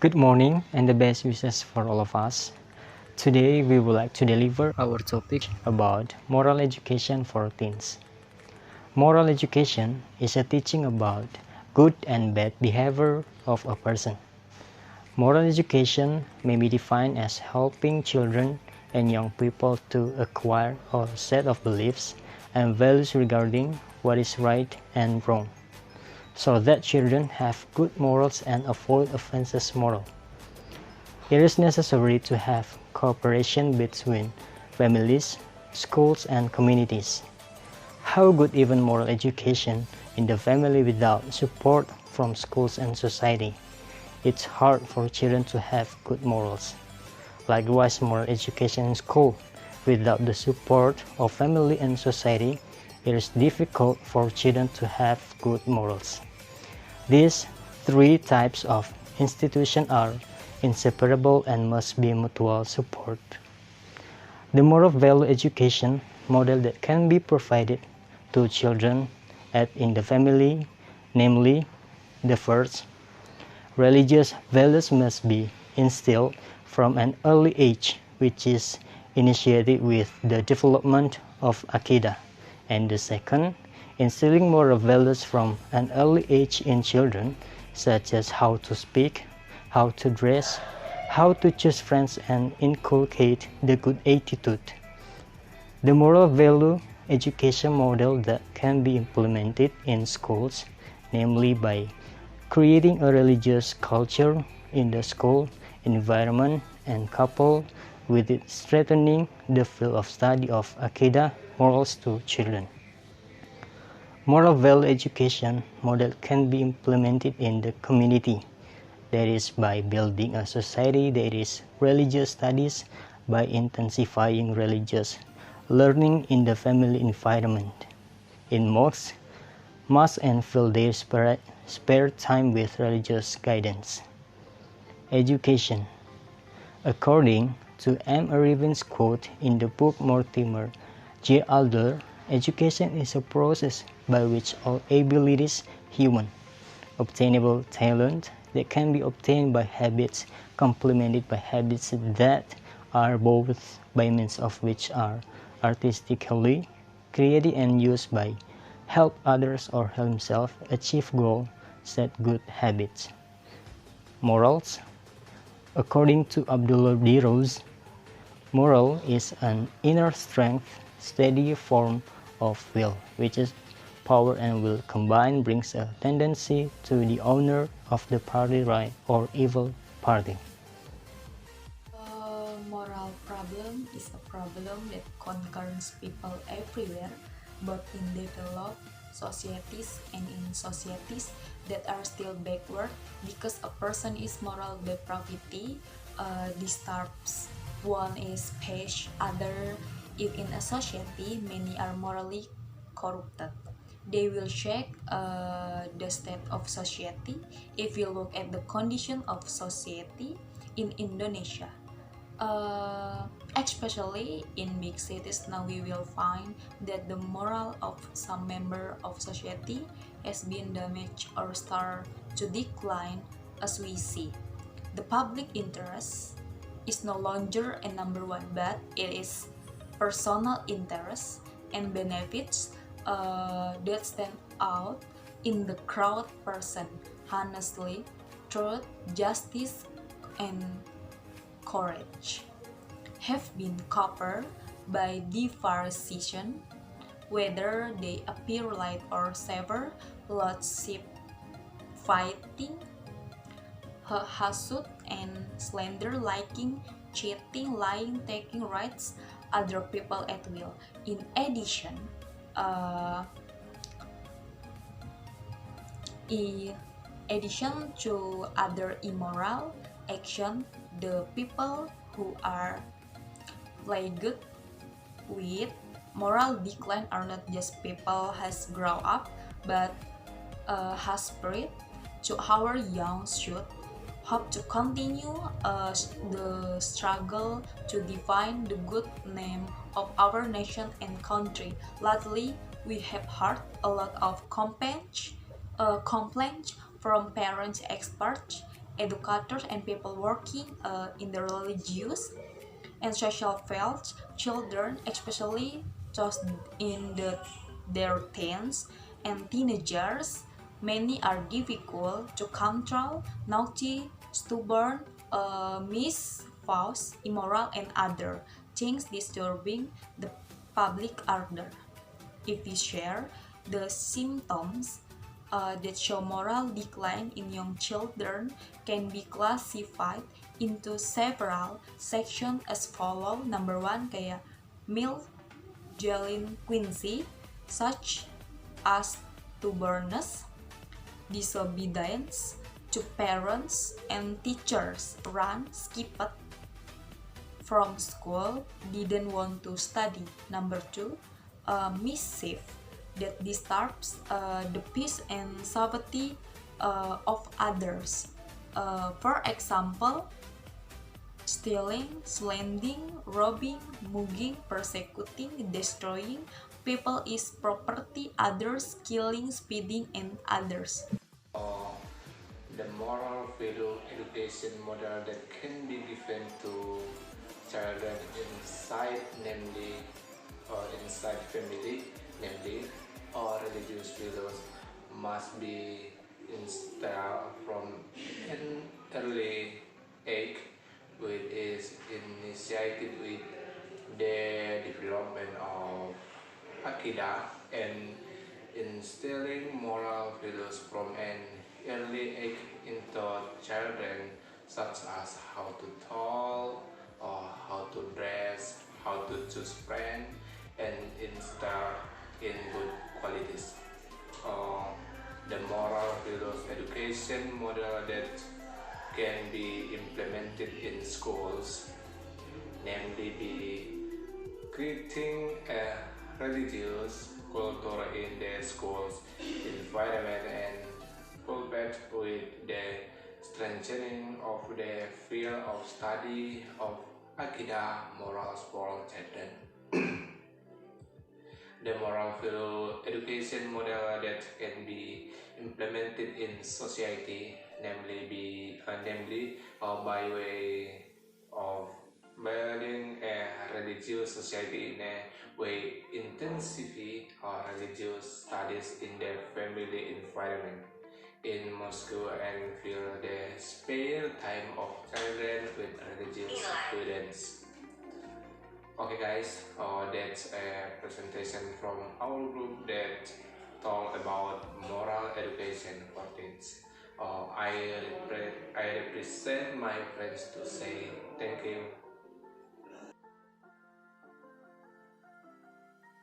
Good morning and the best wishes for all of us. Today we would like to deliver our topic about moral education for teens. Moral education is a teaching about good and bad behavior of a person. Moral education may be defined as helping children and young people to acquire a set of beliefs and values regarding what is right and wrong, so that children have good morals and avoid offenses moral. It is necessary to have cooperation between families, schools, and communities. How good even moral education in the family without support from schools and society? It's hard for children to have good morals. Likewise, moral education in school without the support of family and society, it is difficult for children to have good morals. These three types of institutions are inseparable and must be mutual support. The moral value education model that can be provided to children in the family, namely, the first, religious values must be instilled from an early age, which is initiated with the development of Aqidah. And the second, instilling moral values from an early age in children, such as how to speak, how to dress, how to choose friends, and inculcate the good attitude. The moral value education model that can be implemented in schools, namely by creating a religious culture in the school environment and coupled with it strengthening the field of study of Aqidah morals to children. Moral value education model can be implemented in the community, that is by building a society that is religious studies by intensifying religious learning in the family environment. In mosques, and fill their spare time with religious guidance. Education. According to M. Arrivin's quote in the book Mortimer J. Adler, education is a process by which all abilities, human, obtainable talent that can be obtained by habits, complemented by habits that are both by means of which are artistically created and used by help others or himself achieve goal, set good habits. Morals. According to Abdullah D. Rose, moral is an inner strength, steady form of will, which is power and will combined brings a tendency to the owner of the party right or evil party. Moral problem is a problem that concerns people everywhere, both in developed societies and in societies that are still backward, because a person is moral depravity disturbs one is page other. If in a society many are morally corrupted, they will check the state of society. If you look at the condition of society in Indonesia, especially in big cities, now we will find that the moral of some member of society has been damaged or start to decline. As we see, the public interest is no longer a number one, but it is personal interest and benefits that stand out in the crowd person. Honestly, truth, justice, and courage have been covered by deforestation, whether they appear light or severe, lordship fighting, hasut and slander, liking, cheating, lying, taking rights other people at will. In addition, to other immoral action, the people who are plagued with moral decline are not just people has grown up, but has spread to our young should hope to continue the struggle to define the good name of our nation and country. Lately, we have heard a lot of complaints from parents, experts, educators and people working in the religious and social fields, children, especially those in their teens and teenagers, many are difficult to control, naughty, stubborn, mischievous, immoral, and other things disturbing the public order. If we share the symptoms that show moral decline in young children can be classified into several sections as follow. Number one, kayak mild delinquency, such as stubbornness, disobedience to parents and teachers, run, skipped from school, didn't want to study. Number two, mischief that disturbs the peace and safety of others. For example, stealing, slandering, robbing, mugging, persecuting, destroying people is property, others, killing, speeding, and others. The moral value education model that can be given to children inside family, namely, or religious values must be instilled from an early age, which is initiated with the development of Akidah and instilling moral values from an early age into children, such as how to talk or how to dress, how to choose friends, and instill in good qualities. The moral values education model that can be implemented in schools, namely be creating a religious culture in the schools environment and pulpit with the strengthening of the field of study of Akidah morals for children. The moral value education model that can be implemented in society, namely by way of building a religious society in a way intensively or religious studies in the family environment in Moscow and fill the spare time of children with religious students. Okay guys, that's a presentation from our group that talk about moral education for kids. I represent my friends to say thank you